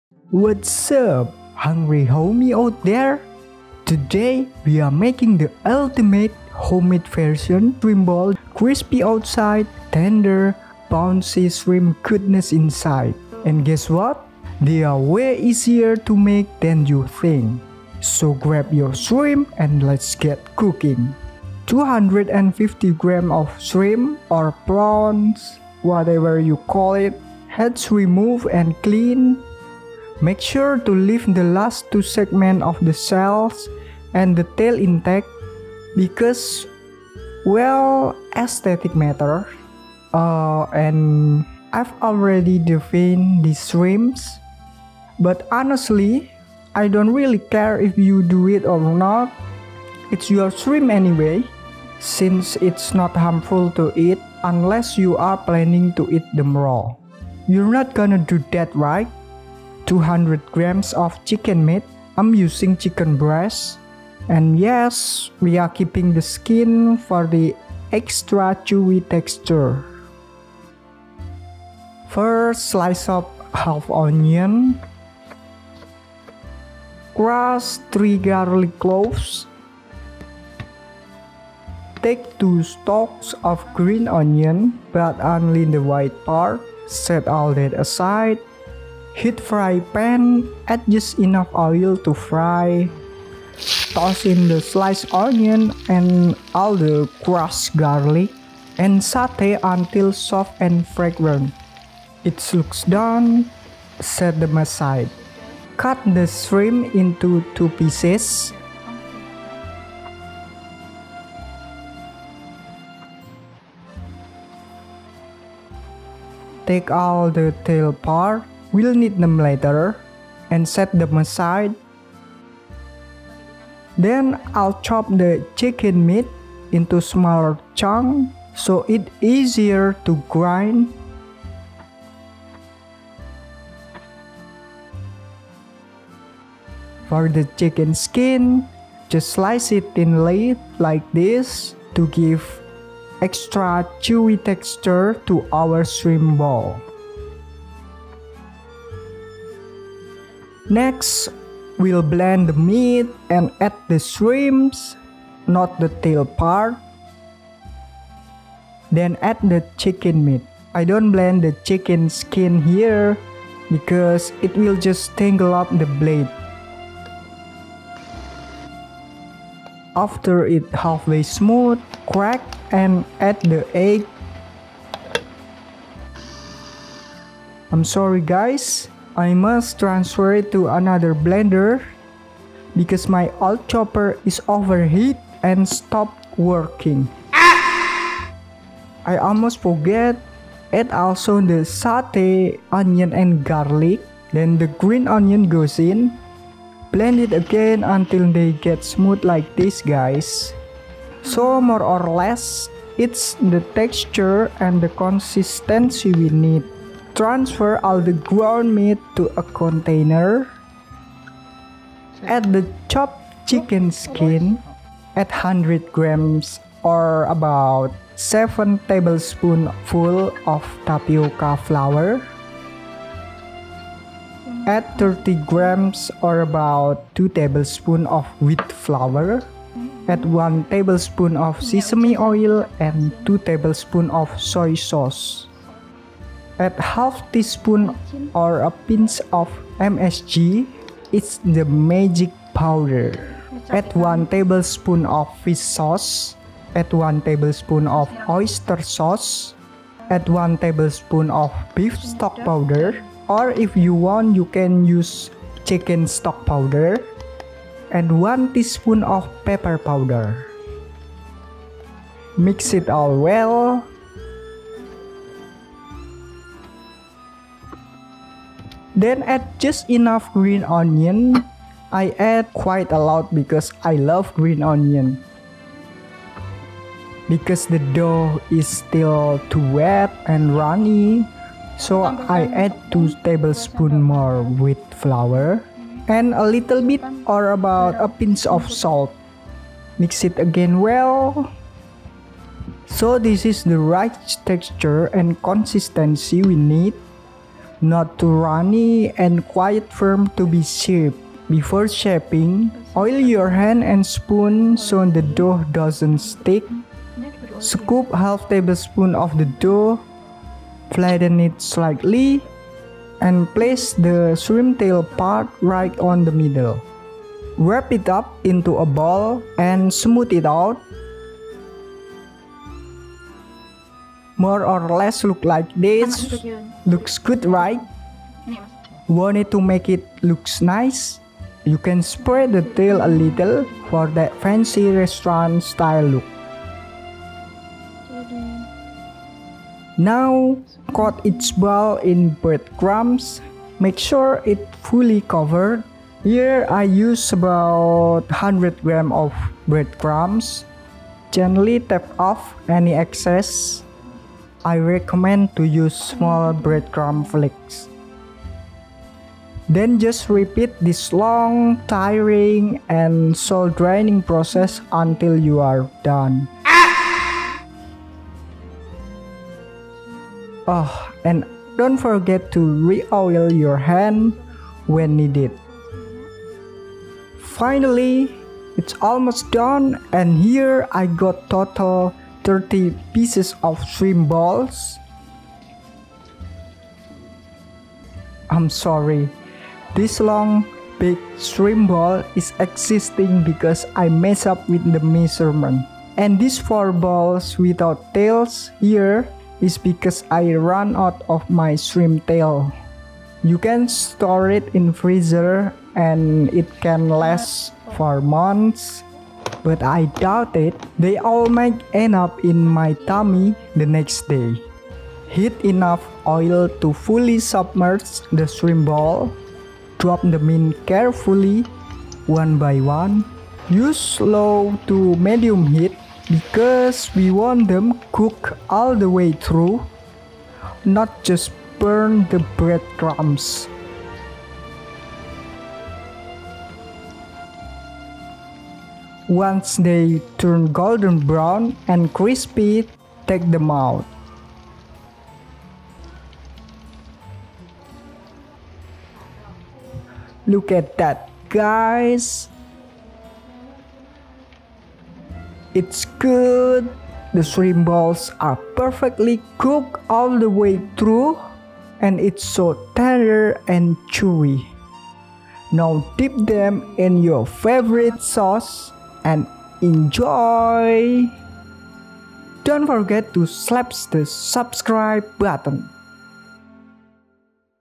What's up, hungry homie out there? Today we are making the ultimate homemade version shrimp ball, crispy outside, tender, bouncy shrimp goodness inside. And guess what? They are way easier to make than you think. So grab your shrimp and let's get cooking. 250 grams of shrimp or prawns, whatever you call it, heads removed and clean. Make sure to leave the last two segments of the shells and the tail intact because, well, aesthetic matter. And I've already deveined the shrimps, but honestly, I don't really care if you do it or not. It's your shrimp anyway, since it's not harmful to eat unless you are planning to eat them raw. You're not gonna do that, right? 200 grams of chicken meat. I'm using chicken breast. And yes, we are keeping the skin for the extra chewy texture. First, slice up half onion. Crush 3 garlic cloves. Take 2 stalks of green onion, but only the white part. Set all that aside. Heat fry pan, add just enough oil to fry. Toss in the sliced onion and all the crushed garlic and saute until soft and fragrant. It looks done. Set them aside. Cut the shrimp into 2 pieces. Take all the tail part. We'll need them later and set them aside. Then I'll chop the chicken meat into smaller chunks so it's easier to grind. For the chicken skin, just slice it thinly like this to give extra chewy texture to our shrimp ball. Next, we'll blend the meat and add the shrimps, not the tail part. Then add the chicken meat. I don't blend the chicken skin here because it will just tangle up the blade. After it's halfway smooth, crack and add the egg. I'm sorry guys, I must transfer it to another blender because my old chopper is overheat and stopped working. I almost forget, add also the saute onion and garlic. Then the green onion goes in. Blend it again until they get smooth like this guys. So more or less, it's the texture and the consistency we need. Transfer all the ground meat to a container. Add the chopped chicken skin. Add 100 grams or about 7 tablespoonfuls of tapioca flour. Add 30 grams or about 2 tablespoons of wheat flour. Add 1 tablespoon of sesame oil and 2 tablespoons of soy sauce. Add half teaspoon or a pinch of MSG. It's the magic powder. Add 1 tablespoon of fish sauce. Add 1 tablespoon of oyster sauce. Add 1 tablespoon of beef stock powder. Or if you want, you can use chicken stock powder. And 1 teaspoon of pepper powder. Mix it all well. Then add just enough green onion. I add quite a lot because I love green onion. Because the dough is still too wet and runny, so I add 2 tablespoons more wheat flour and a little bit or about a pinch of salt. Mix it again well. So this is the right texture and consistency we need. not too runny, and quite firm to be shaped. Before shaping, oil your hand and spoon so the dough doesn't stick. Scoop half tablespoon of the dough, flatten it slightly, and place the shrimp tail part right on the middle. Wrap it up into a ball and smooth it out. More or less look like this. Looks good, right? Want it to make it looks nice? You can spread the tail a little for that fancy restaurant style look. Now, coat each ball in breadcrumbs. Make sure it's fully covered. Here I use about 100 grams of breadcrumbs. Gently tap off any excess. I recommend to use small breadcrumb flakes. Then just repeat this long, tiring, and soul-draining process until you are done. Oh, and don't forget to re-oil your hand when needed. Finally, it's almost done, and here I got total 30 pieces of shrimp balls. I'm sorry, this long big shrimp ball is existing because I mess up with the measurement. And these 4 balls without tails here is because I ran out of my shrimp tail. You can store it in freezer and it can last for months, but I doubt it. They all might end up in my tummy the next day. Heat enough oil to fully submerge the shrimp ball. Drop them in carefully, one by one. Use slow to medium heat because we want them cooked all the way through, not just burn the breadcrumbs. Once they turn golden brown and crispy, take them out. Look at that, guys. It's good. The shrimp balls are perfectly cooked all the way through, and it's so tender and chewy. Now dip them in your favorite sauce and enjoy! Don't forget to slap the subscribe button.